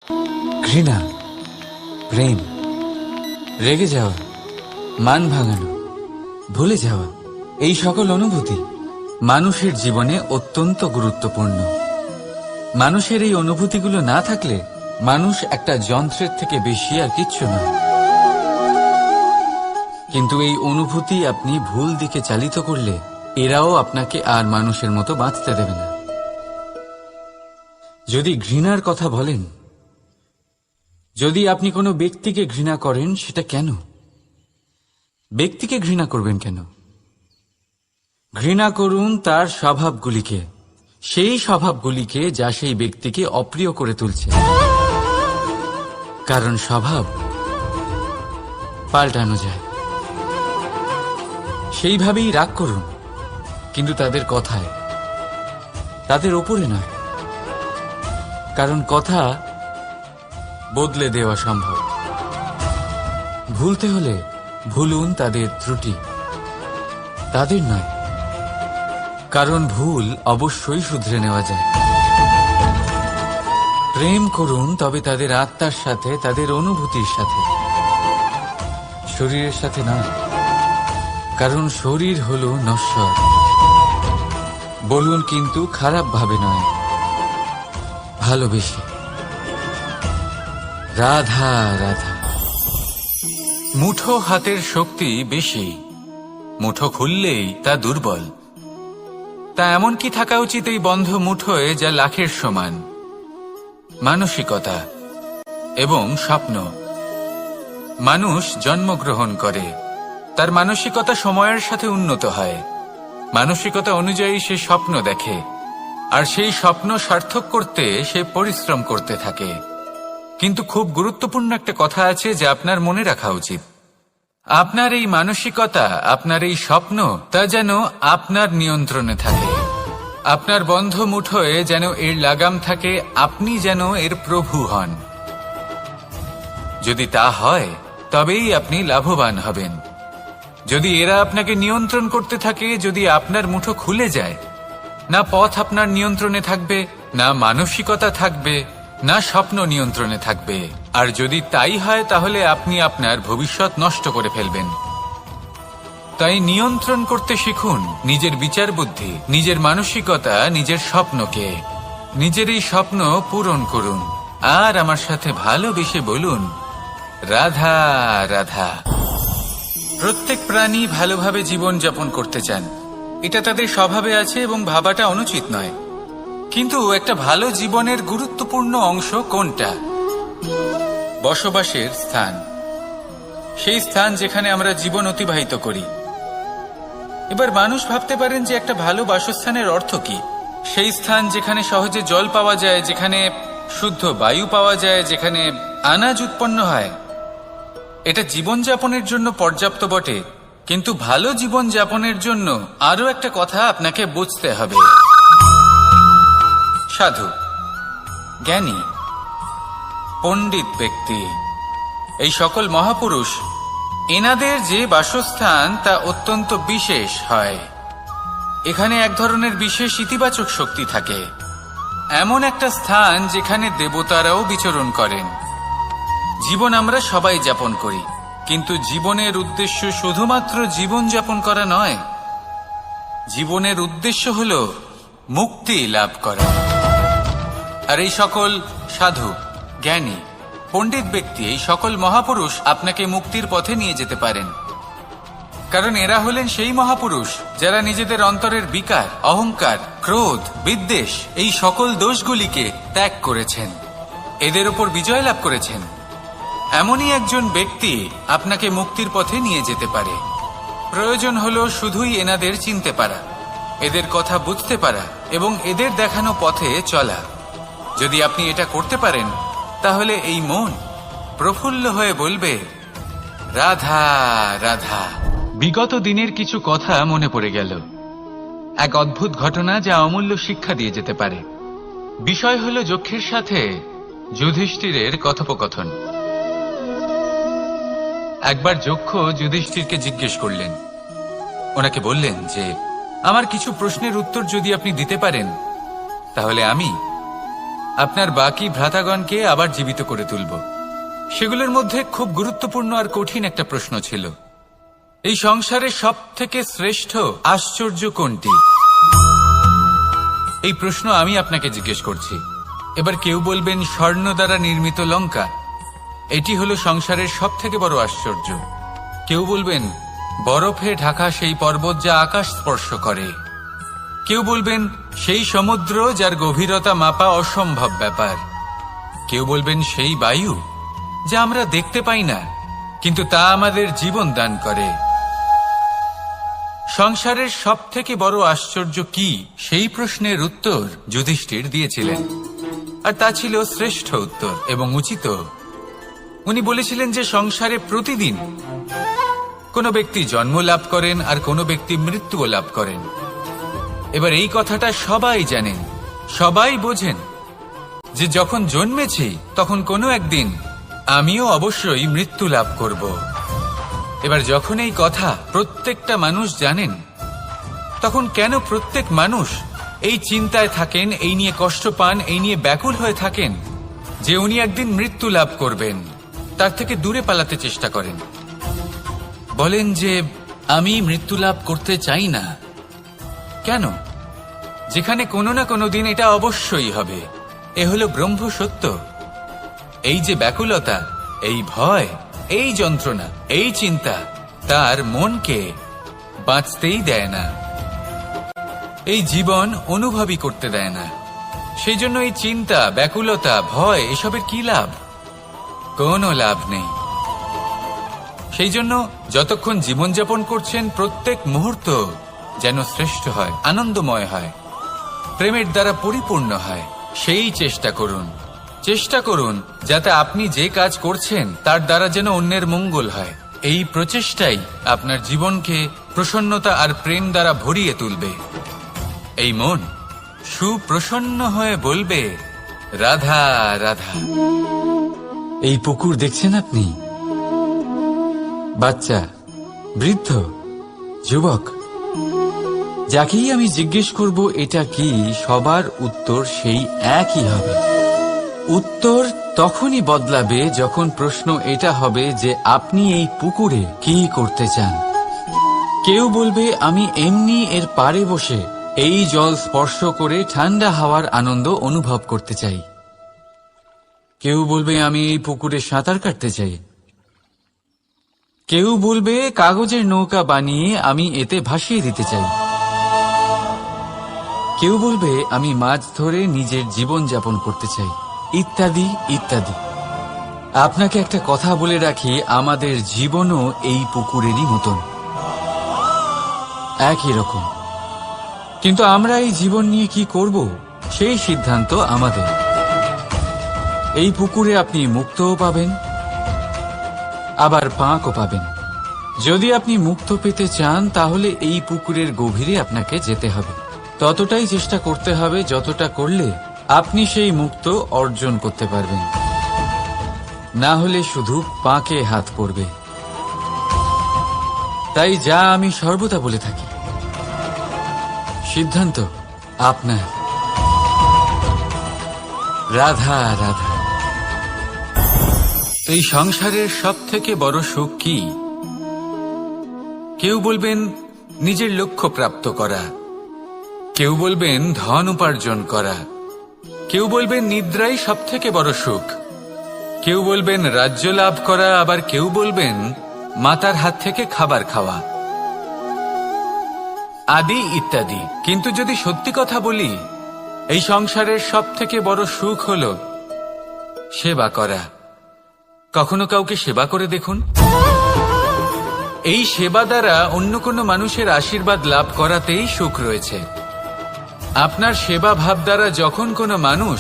ঘৃণা, প্রেম, রেগে যাওয়া, মান ভাঙানো, ভুলে যাওয়া, এই সকল অনুভূতি মানুষের জীবনে অত্যন্ত গুরুত্বপূর্ণ। মানুষের এই অনুভূতিগুলো না থাকলে মানুষ একটা যন্ত্রের থেকে বেশি আর কিচ্ছু না। কিন্তু এই অনুভূতি আপনি ভুল দিকে চালিত করলে এরাও আপনাকে আর মানুষের মতো বাঁচতে দেবে না। যদি ঘৃণার কথা বলেন, যদি আপনি কোনো ব্যক্তিকে ঘৃণা করেন, সেটা কেন? ব্যক্তিকে ঘৃণা করবেন কেন? ঘৃণা করুন তার স্বভাবগুলিকে, সেই স্বভাবগুলিকে যা সেই ব্যক্তিকে অপ্রিয় করে তুলছে। কারণ স্বভাব পাল্টানো যায়। সেইভাবেই রাগ করুন, কিন্তু তাদের কথায়, তাদের ওপরে নয়। কারণ কথা বদলে দেওয়া সম্ভব। ভুলতে হলে ভুলুন তাদের ত্রুটি, তাদের নয়। কারণ ভুল অবশ্যই শুধরে নেওয়া যায়। প্রেম করুন তবে তাদের আত্মার সাথে, তাদের অনুভূতির সাথে, শরীরের সাথে নয়। কারণ শরীর হলো নশ্বর। বলুন কিন্তু খারাপ ভাবে নয়, ভালোবেসে। রাধা রাধা। মুঠো হাতের শক্তি বেশি, মুঠো খুললেই তা দুর্বল। তা এমন কি থাকা উচিত এই বন্ধ মুঠোয় যা লাখের সমান? মানসিকতা এবং স্বপ্ন। মানুষ জন্মগ্রহণ করে, তার মানসিকতা সময়ের সাথে উন্নত হয়। মানসিকতা অনুযায়ী সে স্বপ্ন দেখে, আর সেই স্বপ্ন সার্থক করতে সে পরিশ্রম করতে থাকে। কিন্তু খুব গুরুত্বপূর্ণ একটা কথা আছে যা আপনার মনে রাখা উচিত। আপনার এই মানসিকতা, আপনার এই স্বপ্ন, তা যেন আপনার নিয়ন্ত্রণে থাকে। আপনার বন্ধ মুঠোয় যেন এর লাগাম থাকে, আপনি যেন এর প্রভু হন। যদি তা হয় তবেই আপনি লাভবান হবেন। যদি এরা আপনাকে নিয়ন্ত্রণ করতে থাকে, যদি আপনার মুঠো খুলে যায়, না পথ আপনার নিয়ন্ত্রণে থাকবে, না মানসিকতা থাকবে, না স্বপ্ন নিয়ন্ত্রণে থাকবে। আর যদি তাই হয় তাহলে আপনি আপনার ভবিষ্যৎ নষ্ট করে ফেলবেন। তাই নিয়ন্ত্রণ করতে শিখুন নিজের বিচার বুদ্ধি, নিজের মানসিকতা, নিজের স্বপ্নকে। নিজের এই স্বপ্ন পূরণ করুন আর আমার সাথে ভালোবেসে বলুন, রাধা রাধা। প্রত্যেক প্রাণী ভালোভাবে জীবন যাপন করতে চান, এটা তাদের স্বভাবে আছে এবং ভাবাটা অনুচিত নয়। কিন্তু একটা ভালো জীবনের গুরুত্বপূর্ণ অংশ কোনটা? বসবাসের স্থান, সেই স্থান যেখানে আমরা জীবন অতিবাহিত করি। এবার মানুষ ভাবতে পারেন যে একটা ভালো বাসস্থানের অর্থ কি? সেই স্থান যেখানে সহজে জল পাওয়া যায়, যেখানে শুদ্ধ বায়ু পাওয়া যায়, যেখানে আনাজ উৎপন্ন হয়। এটা জীবনযাপনের জন্য পর্যাপ্ত বটে, কিন্তু ভালো জীবনযাপনের জন্য আরো একটা কথা আপনাকে বুঝতে হবে। সাধু, জ্ঞানী, পণ্ডিত ব্যক্তি, এই সকল মহাপুরুষ, এনাদের যে বাসস্থান তা অত্যন্ত বিশেষ হয়। এখানে এক ধরনের বিশেষ ইতিবাচক শক্তি থাকে। এমন একটা স্থান যেখানে দেবতারাও বিচরণ করেন। জীবন আমরা সবাই যাপন করি, কিন্তু জীবনের উদ্দেশ্য শুধুমাত্র জীবন যাপন করা নয়। জীবনের উদ্দেশ্য হল মুক্তি লাভ করা। আর এই সকল সাধু, জ্ঞানী, পণ্ডিত ব্যক্তি, এই সকল মহাপুরুষ আপনাকে মুক্তির পথে নিয়ে যেতে পারেন। কারণ এরা হলেন সেই মহাপুরুষ যারা নিজেদের অন্তরের বিকার, অহংকার, ক্রোধ, বিদ্বেষ, এই সকল দোষগুলিকে ত্যাগ করেছেন, এদের উপর বিজয় লাভ করেছেন। এমনই একজন ব্যক্তি আপনাকে মুক্তির পথে নিয়ে যেতে পারে। প্রয়োজন হলো শুধুই এনাদের চিনতে পারা, এদের কথা বুঝতে পারা এবং এদের দেখানো পথে চলা। যদি আপনি এটা করতে পারেন, তাহলে এই মন প্রফুল্ল হয়ে বলবে, রাধা রাধা। বিগত দিনের কিছু কথা মনে পড়ে গেল। এক অদ্ভুত ঘটনা যা অমূল্য শিক্ষা দিয়ে যেতে পারে। বিষয় হলো যক্ষের সাথে যুধিষ্ঠিরের কথোপকথন। একবার যক্ষ যুধিষ্ঠিরকে জিজ্ঞেস করলেন, ওনাকে বললেন যে আমার কিছু প্রশ্নের উত্তর যদি আপনি দিতে পারেন, তাহলে আমি আপনার বাকি ভ্রাতাগণকে আবার জীবিত করে তুলব। সেগুলোর মধ্যে খুব গুরুত্বপূর্ণ আর কঠিন একটা প্রশ্ন ছিল, এই সংসারে সব থেকে শ্রেষ্ঠ আশ্চর্য কোনটি? এই প্রশ্ন আমি আপনাকে জিজ্ঞেস করছি। এবার কেউ বলবেন স্বর্ণ দ্বারা নির্মিত লঙ্কা, এটি হলো সংসারের সব থেকে বড় আশ্চর্য। কেউ বলবেন বরফে ঢাকা সেই পর্বত যা আকাশ স্পর্শ করে। কেউ বলবেন সেই সমুদ্র যার গভীরতা মাপা অসম্ভব ব্যাপার। কেউ বলবেন সেই বায়ু যা আমরা দেখতে পাই না, কিন্তু তা আমাদের জীবন দান করে। সংসারের সব থেকে বড় আশ্চর্য কি, সেই প্রশ্নের উত্তর যুধিষ্ঠির দিয়েছিলেন, আর তা ছিল শ্রেষ্ঠ উত্তর এবং উচিত। উনি বলেছিলেন যে সংসারে প্রতিদিন কোনো ব্যক্তি জন্ম লাভ করেন আর কোনো ব্যক্তি মৃত্যুও লাভ করেন। এবার এই কথাটা সবাই জানেন, সবাই বোঝেন যে যখন জন্মেছি তখন কোনো একদিন আমিও অবশ্যই মৃত্যু লাভ করব। এবার যখন এই কথা প্রত্যেকটা মানুষ জানেন, তখন কেন প্রত্যেক মানুষ এই চিন্তায় থাকেন, এই নিয়ে কষ্ট পান, এই নিয়ে ব্যাকুল হয়ে থাকেন যে উনি একদিন মৃত্যু লাভ করবেন, তার থেকে দূরে পালাতে চেষ্টা করেন? বলেন যে আমি মৃত্যু লাভ করতে চাই না। কেন? যেখানে কোনো না কোনো দিন এটা অবশ্যই হবে। এ হলো ব্রহ্ম সত্য। এই যে ব্যাকুলতা, এই ভয়, এই যন্ত্রণা, এই চিন্তা তার মনকে বাঁচতেই দেয় না, এই জীবন অনুভবই করতে দেয় না। সেই জন্য এই চিন্তা, ব্যাকুলতা, ভয় এসবের কি লাভ? কোনো লাভ নেই। সেই জন্য যতক্ষণ জীবনযাপন করছেন প্রত্যেক মুহূর্ত যেন শ্রেষ্ঠ হয়, আনন্দময় হয়, প্রেমের দ্বারা পরিপূর্ণ হয়, সেই চেষ্টা করুন। চেষ্টা করুন যাতে আপনি যে কাজ করছেন তার দ্বারা যেন অন্যের মঙ্গল হয়। এই প্রচেষ্টাই আপনার জীবনকে প্রসন্নতা আর প্রেম দ্বারা ভরিয়ে তুলবে। এই মন সুপ্রসন্ন হয়ে বলবে, রাধা রাধা। এই পুকুর দেখছেন আপনি? বাচ্চা, বৃদ্ধ, যুবক, যাকেই আমি জিজ্ঞেস করব এটা কি, সবার উত্তর সেই একই হবে। উত্তর তখনই বদলাবে যখন প্রশ্ন এটা হবে যে আপনি এই পুকুরে কি করতে চান। কেউ বলবে আমি এমনি এর পাড়ে বসে এই জল স্পর্শ করে ঠান্ডা হাওয়ার আনন্দ অনুভব করতে চাই। কেউ বলবে আমি এই পুকুরে সাঁতার কাটতে চাই। কেউ বলবে কাগজের নৌকা বানিয়ে আমি এতে ভাসিয়ে দিতে চাই। কেউ বলবে আমি মাছ ধরে নিজের জীবন যাপন করতে চাই, ইত্যাদি ইত্যাদি। আপনাকে একটা কথা বলে রাখি, আমাদের জীবনও এই পুকুরেরই মতন, একই রকম। কিন্তু আমরা এই জীবন নিয়ে কি করব সেই সিদ্ধান্ত আমাদের। এই পুকুরে আপনি মুক্তও পাবেন, আবার পাঁকও পাবেন। যদি আপনি মুক্ত পেতে চান তাহলে এই পুকুরের গভীরে আপনাকে যেতে হবে, ততটাই চেষ্টা করতে হবে যতটা করলে আপনি সেই মুক্ত অর্জন করতে পারবেন। না হলে শুধু পাঁকে হাত পড়বে। তাই যা আমি সর্বদা বলে থাকি, সিদ্ধান্ত আপনার। রাধা রাধা। এই সংসারের সব থেকে বড় সুখ কি? কেউ বলবেন নিজের লক্ষ্য প্রাপ্ত করা, কেউ বলবেন ধন উপার্জন করা, কেউ বলবেন নিদ্রাই সব থেকে বড় সুখ, কেউ বলবেন রাজ্য লাভ করা, আবার কেউ বলবেন মাতার হাত থেকে খাবার খাওয়া, আদি ইত্যাদি। কিন্তু যদি সত্যি কথা বলি, এই সংসারের সব থেকে বড় সুখ হল সেবা করা। কখনো কাউকে সেবা করে দেখুন। এই সেবা দ্বারা অন্য কোনো মানুষের আশীর্বাদ লাভ করাতেই সুখ রয়েছে। আপনার সেবা ভাব দ্বারা যখন কোনো মানুষ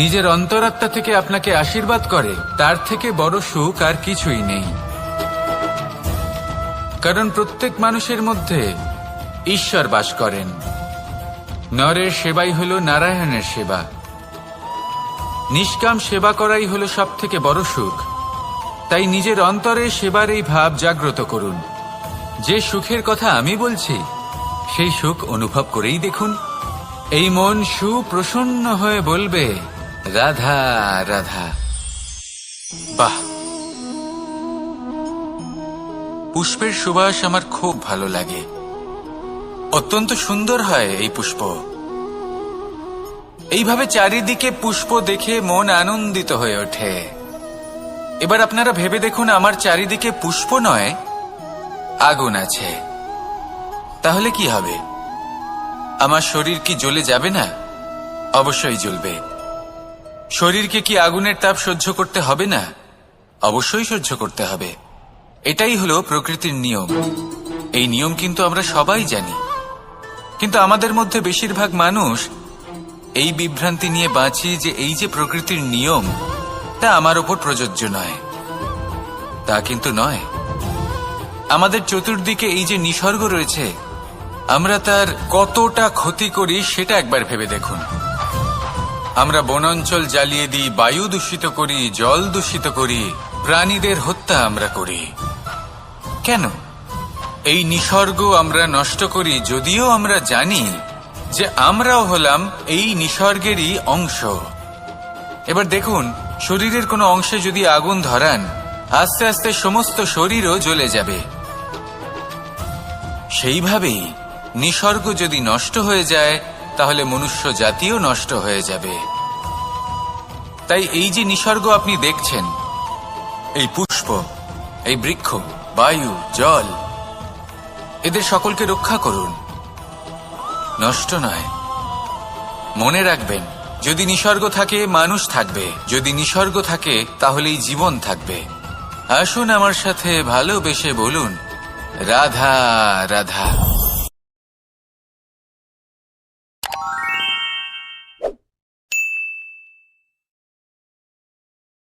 নিজের অন্তরাত্মা থেকে আপনাকে আশীর্বাদ করে, তার থেকে বড় সুখ আর কিছুই নেই। কারণ প্রত্যেক মানুষের মধ্যে ঈশ্বর বাস করেন। নরের সেবাই হল নারায়ণের সেবা। নিষ্কাম সেবা করাই হল সব থেকে বড় সুখ। তাই নিজের অন্তরে সেবার এই ভাব জাগ্রত করুন। যে সুখের কথা আমি বলছি সেই সুখ অনুভব করেই দেখুন। এই মন সুপ্রসন্ন হয়ে বলবে, রাধা রাধা। বাহ, পুষ্পের সুবাস আমার খুব ভালো লাগে। অত্যন্ত সুন্দর হয় এই পুষ্প। এইভাবে চারিদিকে পুষ্প দেখে মন আনন্দিত হয়ে ওঠে। এবার আপনারা ভেবে দেখুন, আমার চারিদিকে পুষ্প নয়, আগুন আছে। তাহলে কি হবে? আমার শরীর কি জ্বলে যাবে না? অবশ্যই জ্বলবে। শরীরকে কি আগুনের তাপ সহ্য করতে হবে না? অবশ্যই সহ্য করতে হবে। এটাই হলো প্রকৃতির নিয়ম। এই নিয়ম কিন্তু আমরা সবাই জানি, কিন্তু আমাদের মধ্যে বেশিরভাগ মানুষ এই বিভ্রান্তি নিয়ে বাঁচি যে এই যে প্রকৃতির নিয়ম, তা আমার ওপর প্রযোজ্য নয়। তা কিন্তু নয়। আমাদের চতুর্দিকে এই যে নিসর্গ রয়েছে, আমরা তার কতটা ক্ষতি করি সেটা একবার ভেবে দেখুন। আমরা বনাঞ্চল জ্বালিয়ে দিই, বায়ু দূষিত করি, জল দূষিত করি, প্রাণীদের হত্যা আমরা করি। কেন? এই নিসর্গ আমরা নষ্ট করি, যদিও আমরা জানি যে আমরাও হলাম এই নিসর্গেরই অংশ। এবার দেখুন, শরীরের কোনো অংশে যদি আগুন ধরান, আস্তে আস্তে সমস্ত শরীরও জ্বলে যাবে। সেইভাবেই নিসর্গ যদি নষ্ট হয়ে যায়, তাহলে মনুষ্য জাতিও নষ্ট হয়ে যাবে। তাই এই যে নিসর্গ আপনি দেখছেন, এই পুষ্প, এই বৃক্ষ, বায়ু, জল, এদের সকলকে রক্ষা করুন, নষ্ট নয়। মনে রাখবেন, যদি নিসর্গ থাকে মানুষ থাকবে, যদি নিসর্গ থাকে তাহলেই জীবন থাকবে। আসুন আমার সাথে ভালোবেসে বলুন, রাধা রাধা।